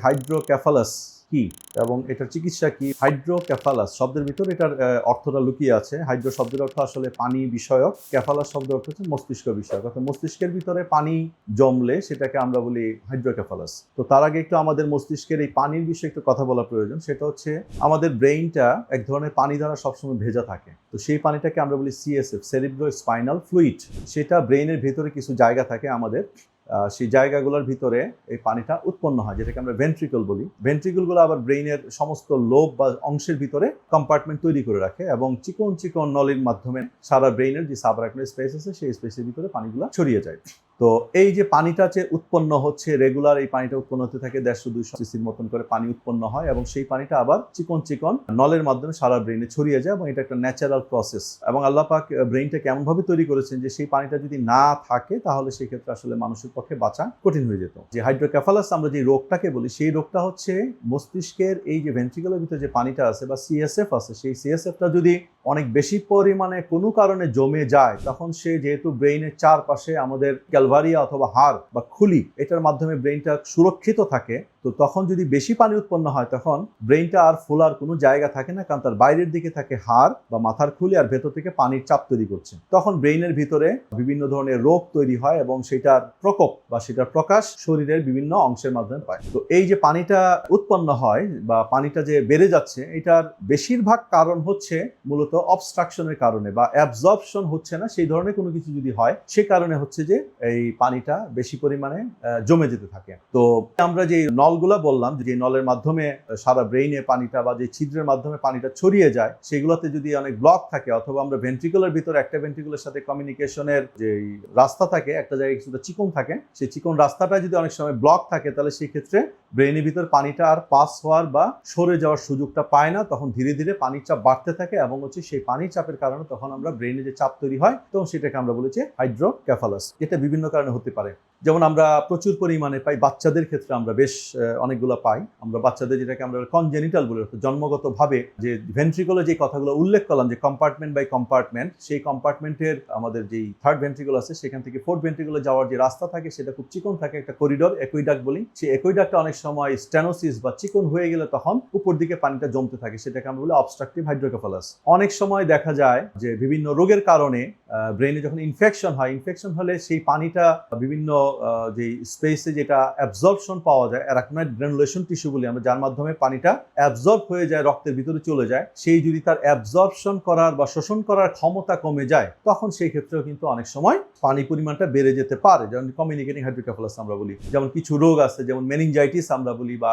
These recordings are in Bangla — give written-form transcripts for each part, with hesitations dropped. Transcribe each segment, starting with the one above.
হাইড্রোক্যাফালাস কি এবং এটার চিকিৎসা কি? হাইড্রোক্যাফালাস শব্দের ভিতর এটার অর্থটা লুকিয়ে আছে। হাইড্রো শব্দের অর্থ আসলে পানি বিষয়ক, ক্যাফালাস শব্দের অর্থ হচ্ছে মস্তিষ্ক বিষয়ক, অর্থাৎ মস্তিষ্কের ভিতরে পানি জমলে সেটাকে আমরা বলি হাইড্রোক্যাফালাস। তো তার আগে একটু আমাদের মস্তিষ্কের এই পানির বিষয়ে একটু কথা বলা প্রয়োজন। সেটা হচ্ছে আমাদের ব্রেইনটা এক ধরনের পানি দ্বারা সবসময় ভেজা থাকে। তো সেই পানিটাকে আমরা বলি সিএসএফ, সেরিব্রো স্পাইনাল ফ্লুইড। সেটা ব্রেইনের ভেতরে কিছু জায়গা থাকে আমাদের, সেই জায়গাগুলোর ভিতরে এই পানিটা উৎপন্ন হয়, যেটাকে আমরা ভেন্ট্রিকল বলি। ভেন্ট্রিকলগুলো আবার ব্রেইনের সমস্ত লোব বা অংশের ভিতরে কম্পার্টমেন্ট তৈরি করে রাখে এবং চিকন চিকন নলির মাধ্যমে সারা ব্রেইনের যে সাবআরাকনয়েড স্পেস আছে সেই স্পেসের ভিতরে পানিগুলো ছড়িয়ে যায়। তো এই যে পানিটা যে উৎপন্ন হচ্ছে রেগুলার, এই পানিটা উৎপন্ন হতে থাকে 150-200 সিসির মতন করে পানি উৎপন্ন হয় এবং সেই পানিটা আবার চিকন চিকন নলের মাধ্যমে সারা ব্রেইনে ছড়িয়ে যায় এবং এটা একটা ন্যাচারাল প্রসেস। এবং আল্লাহ পাক ব্রেইনটাকে এমনভাবে তৈরি করেছেন যে সেই পানিটা যদি না থাকে তাহলে সেই ক্ষেত্রে আসলে মানুষের পক্ষে বাঁচা কঠিন হয়ে যেত। যে হাইড্রোক্যাফালাস আমরা যে রোগটাকে বলি, সেই রোগটা হচ্ছে মস্তিষ্কের এই যে ভেন্ট্রিকলের ভিতরে যে পানিটা আছে বা সিএসএফ আছে, সেই সিএসএফটা যদি অনেক বেশি পরিমাণে কোনো কারণে জমে যায়, তখন সে যেহেতু ব্রেইনের চারপাশে আমাদের ক্যালভারিয়া অথবা হাড় বা খুলি, এটার মাধ্যমে ব্রেইনটা সুরক্ষিত থাকে। তো তখন যদি বেশি পানি উৎপন্ন হয় তখন ব্রেইনটা আর ফোলার কোনো জায়গা থাকে না, কারণ তার বাইরের দিকে থাকে হাড় বা মাথার খুলি আর ভেতর থেকে পানির চাপ তৈরি করছে। তখন ব্রেইনের ভিতরে বিভিন্ন ধরনের রোগ তৈরি হয় এবং সেটার প্রকোপ বা সেটার প্রকাশ শরীরের বিভিন্ন অংশের মাধ্যমে পায়। তো এই যে পানিটা উৎপন্ন হয় বা পানিটা যে বেড়ে যাচ্ছে, এটার বেশিরভাগ কারণ হচ্ছে মূলত অবস্ট্রাকশনের কারণে বা অ্যাবজর্পশন হচ্ছে না সেই ধরনের কোনো কিছু যদি হয়, সে কারণে হচ্ছে যে এই পানিটা বেশি পরিমাণে জমে যেতে থাকে। তো আমরা যে নলগুলা বললাম, যে নলের মাধ্যমে সারা ব্রেইনে পানিটা বা যে ছিদ্রের মাধ্যমে পানিটা ছড়িয়ে যায়, সেগুলোতে যদি অনেক ব্লক থাকে অথবা আমরা ভেন্ট্রিকলের ভিতরে একটা ভেন্ট্রিকলের সাথে কমিউনিকেশনের যে রাস্তা থাকে, একটা জায়গায় কিছুটা চিকন থাকে, সেই চিকন রাস্তাটা যদি অনেক সময় ব্লক থাকে তাহলে সেই ক্ষেত্রে ব্রেইনের ভিতর পানিটা আর পাস হওয়ার বা সরে যাওয়ার সুযোগটা পায় না। তখন ধীরে ধীরে পানির চাপ বাড়তে থাকে এবং হচ্ছে সেই পানির চাপের কারণে তখন আমরা ব্রেইনে যে চাপ তৈরি হয়, তখন সেটাকে আমরা বলেছি হাইড্রোক্যাফালাস। এটা বিভিন্ন কারণে হতে পারে। যেমন আমরা প্রচুর পরিমাণে পাই বাচ্চাদের ক্ষেত্রে, আমরা বেশ অনেকগুলো পাই। আমরা বাচ্চাদের যেটাকে আমরা কনজেনিটাল বলি, জন্মগতভাবে যে ভেন্ট্রিকলে যে কথাগুলো উল্লেখ করলাম যে কম্পার্টমেন্ট বাই কম্পার্টমেন্ট, সেই কম্পার্টমেন্টের আমাদের যেই থার্ড ভেন্ট্রিকল আছে সেখান থেকে ফোর্থ ভেন্ট্রিকলে যাওয়ার যে রাস্তা থাকে সেটা খুব চিকন থাকে, একটা করিডোর, অ্যাকুইডাক্ট বলি। সেই অ্যাকুইডাক্টটা অনেক সময় স্টেনোসিস বা চিকন হয়ে গেলে তখন উপর দিকে পানিটা জমতে থাকে, সেটাকে আমরা বলি অবস্ট্রাকটিভ হাইড্রোক্যাফালাস। অনেক সময় দেখা যায় যে বিভিন্ন রোগের কারণে ব্রেইনে যখন ইনফেকশন হয়, ইনফেকশন হলে সেই পানিটা বিভিন্ন যে স্পেসে যেটা অ্যাবজর্পশন পাওয়া যায়, অ্যারাকনয়েড গ্রানুলেশন টিস্যু বলি আমরা, যার মাধ্যমে পানিটা অ্যাবজর্ব হয়ে যায়, রক্তের ভিতরে চলে যায়, সেই যদি তার অ্যাবজর্পশন করার বা শোষণ করার ক্ষমতা কমে যায়, তখন সেই ক্ষেত্রেও কিন্তু অনেক সময় পানি পরিমাণটা বেড়ে যেতে পারে, যেমন কমিউনিকেটিং হাইড্রোক্যাফালাস আমরা বলি। যেমন কিছু রোগ আছে, যেমন মেনিনজাইটিস আমরা বলি, বা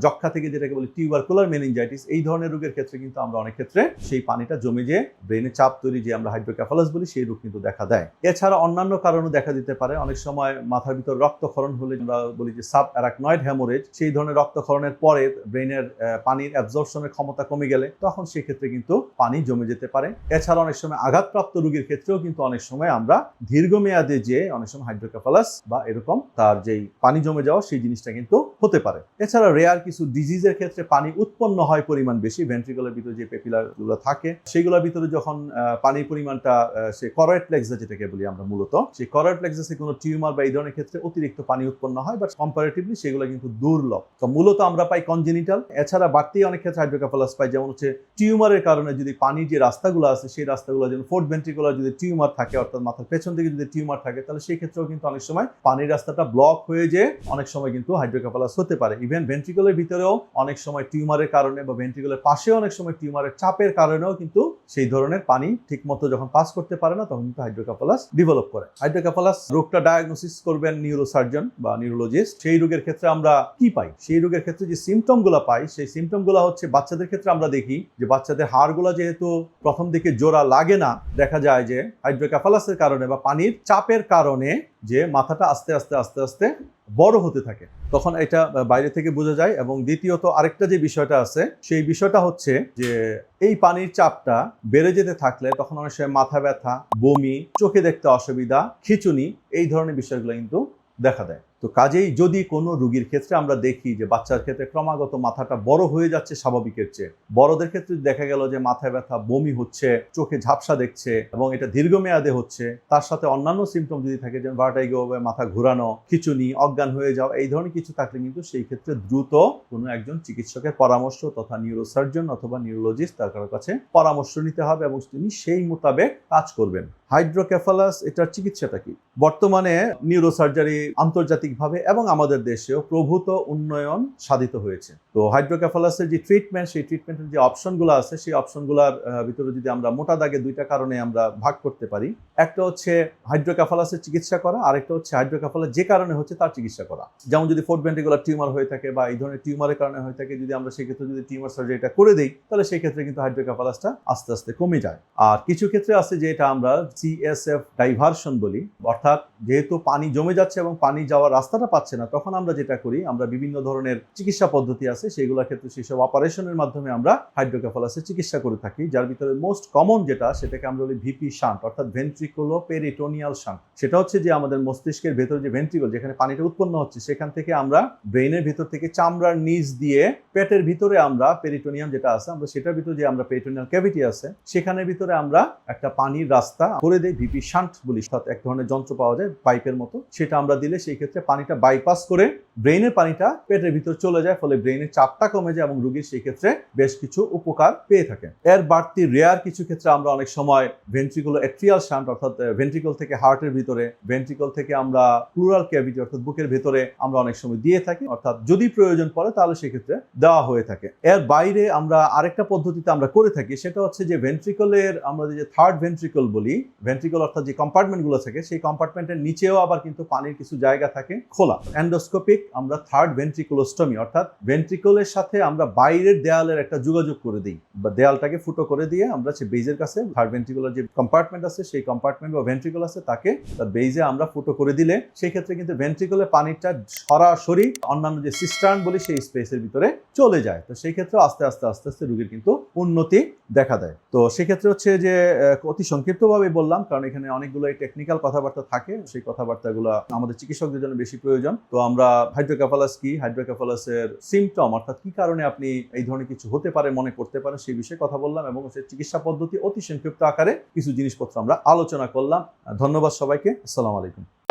যক্ষা থেকে যেটাকে বলি টিউবারকুলার মেনিনজাইটিস, এই ধরনের রোগের ক্ষেত্রে কিন্তু আমরা অনেক ক্ষেত্রে সেই পানিটা জমে যে ব্রেনে চাপ তৈরি, যে আমরা হাইড্রোক্যাফালাস বলি, সেই রোগ কিন্তু দেখা দেয়। এছাড়া অন্যান্য কারণও দেখা দিতে পারে। অনেক সময় মাথার ভিতর রক্তক্ষরণ হলে, আমরা বলি যে সাব অ্যারাকনয়েড হ্যামোরেজ, সেই ধরনের রক্তক্ষরণের পরে ব্রেনের পানির অ্যাবজর্পশনের ক্ষমতা কমে গেলে তখন সেই ক্ষেত্রে কিন্তু পানি জমে যেতে পারে। এছাড়া অনেক সময় আঘাতপ্রাপ্ত রোগীর ক্ষেত্রেও কিন্তু অনেক সময় আমরা দীর্ঘমেয়াদে যে অনেক সময় হাইড্রোক্যাফালাস বা এরকম তার যেই পানি জমে যাওয়া সেই জিনিসটা কিন্তু হতে পারে। এছাড়া রেয়ার কিছু ডিজিজের ক্ষেত্রে পানি উৎপন্ন হয় পরিমাণ বেশি, ভেন্ট্রিকলের ভিতরে যে পেপিলারগুলো থাকে সেগুলোর ভিতরে যখন পানির পরিমাণটা সে করয়েড প্লেক্সাস যেটাকে বলি আমরা মূলত, সেই করয়েড প্লেক্সাসে কোনো টিউমার বা এই ধরনের ক্ষেত্রে অতিরিক্ত পানি উৎপন্ন হয়, বাট কম্পারেটিভলি সেগুলো কিন্তু দুর্লভ। তো মূলত আমরা পাই কনজেনিটাল। এছাড়া বাড়তি অনেক ক্ষেত্রে হাইড্রোক্যাফালাস পাই, যেমন হচ্ছে টিউমারের কারণে যদি পানির যে রাস্তাগুলো আছে সেই রাস্তাগুলো, যেমন ফোর্থ ভেন্ট্রিকুলার যদি টিউমার থাকে, অর্থাৎ মাথার পেছন দিকে যদি টিউমার থাকে, তাহলে সেই ক্ষেত্রেও কিন্তু অনেক সময় পানির রাস্তাটা ব্লক হয়ে যে অনেক সময় কিন্তু হাইড্রোক্যাফালাস হতে পারে। ইভেন ভেন্ট্রিকুলের ভিতরেও অনেক সময় টিউমারের কারণে বা ভেন্ট্রিকুলের পাশে অনেক সময় টিউমারের চাপের কারণেও কিন্তু সেই ধরনের পানি ঠিক মতো যখন পাস করতে পারে না, তখন কিন্তু হাইড্রোক্যাফালাস ডেভেলপ করে। হাইড্রোক্যাফালাস রোগটা ডায়াগনোসিস করবেন নিউরোসার্জন বা নিউরোলজিস্ট। সেই রোগের ক্ষেত্রে আমরা কি পাই? সেই রোগের ক্ষেত্রে যে সিমটমগুলো পাই, সেই সিমটমগুলো হচ্ছে বাচ্চাদের ক্ষেত্রে আমরা দেখি যে বাচ্চাদের হাড়গুলো যেহেতু প্রথম দিকে জোড়া লাগে না, দেখা যায় যে হাইড্রোক্যাফালাসের কারণে বা পানির চাপের কারণে যে মাথাটা আস্তে আস্তে আস্তে আস্তে বড় হতে থাকে, তখন এটা বাইরে থেকে বোঝা যায়। এবং দ্বিতীয়ত আরেকটা যে বিষয়টা আছে, সেই বিষয়টা হচ্ছে যে এই পানির চাপটা বেড়ে যেতে থাকলে তখন অনেক সময় মাথা ব্যথা, বমি, চোখে দেখতে অসুবিধা, খিঁচুনি, এই ধরনের বিষয়গুলো কিন্তু দেখা দেয়। তো কাজেই যদি কোনো রোগীর ক্ষেত্রে আমরা দেখি যে বাচ্চার ক্ষেত্রে ক্রমাগত মাথাটা বড় হয়ে যাচ্ছে স্বাভাবিকের চেয়ে, বড়দের ক্ষেত্রে দেখা গেল যে মাথায় ব্যথা, বমি হচ্ছে, চোখে ঝাপসা দেখছে এবং এটা দীর্ঘমেয়াদে হচ্ছে, তার সাথে অন্যান্য সিমটম যদি থাকে যেমন ভার্টাইগো, মাথা ঘোরানো, খিঁচুনি, অজ্ঞান হয়ে যাওয়া, এই ধরনের কিছু থাকলে কিন্তু সেই ক্ষেত্রে দ্রুত কোনো একজন চিকিৎসকের পরামর্শ তথা নিউরোসার্জন অথবা নিউরোলজিস্ট তার কাছে পরামর্শ নিতে হবে এবং তিনি সেই মোতাবেক কাজ করবেন। হাইড্রোকেফালাস এটার চিকিৎসাটা কি? বর্তমানে নিউরোসার্জারি আন্তর্জাতিকভাবে এবং আমাদের দেশেও প্রভূত উন্নয়ন সাধিত হয়েছে। তো হাইড্রোকেফালাসের যে ট্রিটমেন্ট, সেই ট্রিটমেন্টের যে অপশনগুলো আছে, সেই অপশনগুলোর ভিতরে যদি আমরা মোটা দাগে দুইটা কারণে আমরা ভাগ করতে পারি। একটা হচ্ছে হাইড্রোকেফালাসের চিকিৎসা করা, আরেকটা হচ্ছে হাইড্রোকেফালাস যে কারণে হচ্ছে তার চিকিৎসা করা। যেমন যদি ফোর্থ ভেন্ট্রিকুলার টিউমার হয়ে থাকে বা এই ধরনের টিউমারের কারণে হয়ে থাকে, যদি আমরা সেক্ষেত্রে যদি টিউমার সার্জারিটা করে দিই তাহলে সেই ক্ষেত্রে কিন্তু হাইড্রোকেফালাসটা আস্তে আস্তে কমে যায়। আর কিছু ক্ষেত্রে আছে যে এটা আমরা CSF ডাইভারশন বলি, অর্থাৎ যেহেতু পানি জমে যাচ্ছে এবং পানি যাওয়ার রাস্তাটা পাচ্ছে না, তখন আমরা যেটা করি, আমরা বিভিন্ন ধরনের চিকিৎসা পদ্ধতি আছে, সেগুলোর ক্ষেত্রে সেসব অপারেশনের মাধ্যমে আমরা হাইড্রোকেফালাসের চিকিৎসা করে থাকি। যার ভিতরে মোস্ট কমন যেটা, সেটাকে আমরা বলি ভিপি শান্ট, অর্থাৎ ভেন্ট্রিকুলো পেরিটোনিয়াল শান্ট। সেটা হচ্ছে যে আমাদের মস্তিষ্কের ভেতরে যে ভেন্ট্রিকল, যেখানে পানিটা উৎপন্ন হচ্ছে, সেখান থেকে আমরা ব্রেইনের ভিতর থেকে চামড়ার নিচ দিয়ে পেটের ভিতরে আমরা পেরিটোনিয়াম যেটা আছে, আমরা সেটার ভিতরে যে আমরা পেরিটোনিয়াল ক্যাভিটি আছে, সেখানের ভিতরে আমরা একটা পানির রাস্তা করে দেই, ভিপি শান্ট বলি। অর্থাৎ এক ধরনের যন্ত্র পাওয়া যায় পাইপের মতো, সেটা আমরা দিলে সেই ক্ষেত্রে পানিটা বাইপাস করে ব্রেইনের পানিটা পেটের ভিতর চলে যায়, ফলে ব্রেইনের চাপটা কমে যায় এবং রোগীর সেই ক্ষেত্রে বেশ কিছু উপকার পেয়ে থাকে। এর বাড়তি রেয়ার কিছু ক্ষেত্রে আমরা অনেক সময় ভেন্ট্রিকুলো এট্রিয়াল শান্ট, অর্থাৎ ভেন্ট্রিকল থেকে হার্টের ভিতরে, ভেন্ট্রিকল থেকে আমরা প্লুরাল ক্যাভিটি অর্থাৎ বুকের ভিতরে আমরা অনেক সময় দিয়ে থাকি, অর্থাৎ যদি প্রয়োজন পড়ে তাহলে সেক্ষেত্রে দেওয়া হয়ে থাকে। এর বাইরে আমরা আরেকটা পদ্ধতিতে আমরা করে থাকি, সেটা হচ্ছে যে ভেন্ট্রিকলের আমরা যে থার্ড ভেন্ট্রিকল বলি, ভেন্ট্রিকল অর্থাৎ যে কম্পার্টমেন্টগুলো থাকে, সেই কম্পার্টমেন্টের নিচেও আবার কিন্তু পানির কিছু জায়গা থাকে খোলা। এন্ডোস্কোপিক আমরা থার্ড ভেন্ট্রিকুলোস্টমি, অর্থাৎ ভেন্ট্রিকলের সাথে আমরা বাইরের দেয়ালের একটা যোগাযোগ করে দিই বা দেয়ালটাকে ফুটো করে দিয়ে আমরা সেই বেজের কাছে থার্ড ভেন্ট্রিকুলার যে কম্পার্টমেন্ট আছে, সেই কম্পার্টমেন্ট বা ভেন্ট্রিকল আছে, তাকে তার বেজে আমরা ফুটো করে দিলে সেই ক্ষেত্রে কিন্তু ভেন্ট্রিকলের পানিটা সরাসরি অন্যান্য যে সিস্টার্ন বলি সেই স্পেসের ভিতরে চলে যায়। তো সেই ক্ষেত্রে আস্তে আস্তে আস্তে আস্তে রোগীর কিন্তু উন্নতি দেখা দেয়। তো সেক্ষেত্রে হচ্ছে যে অতি সংক্ষিপ্তভাবে বললাম, কারণ এখানে অনেকগুলো টেকনিক্যাল কথাবার্তা থাকে, সেই কথাবার্তাগুলো আমাদের চিকিৎসকদের জন্য বেশি প্রয়োজন। তো আমরা হাইড্রোকেফালাস কি, হাইড্রোকেফালাসের সিমটম অর্থাৎ কি কারণে আপনি এই ধরনের কিছু হতে পারে মনে করতে পারেন, সেই বিষয়ে কথা বললাম এবং সেই চিকিৎসা পদ্ধতি অতি সংক্ষিপ্ত আকারে কিছু জিনিসপত্র আমরা আলোচনা করলাম। ধন্যবাদ সবাইকে। আসসালামু আলাইকুম।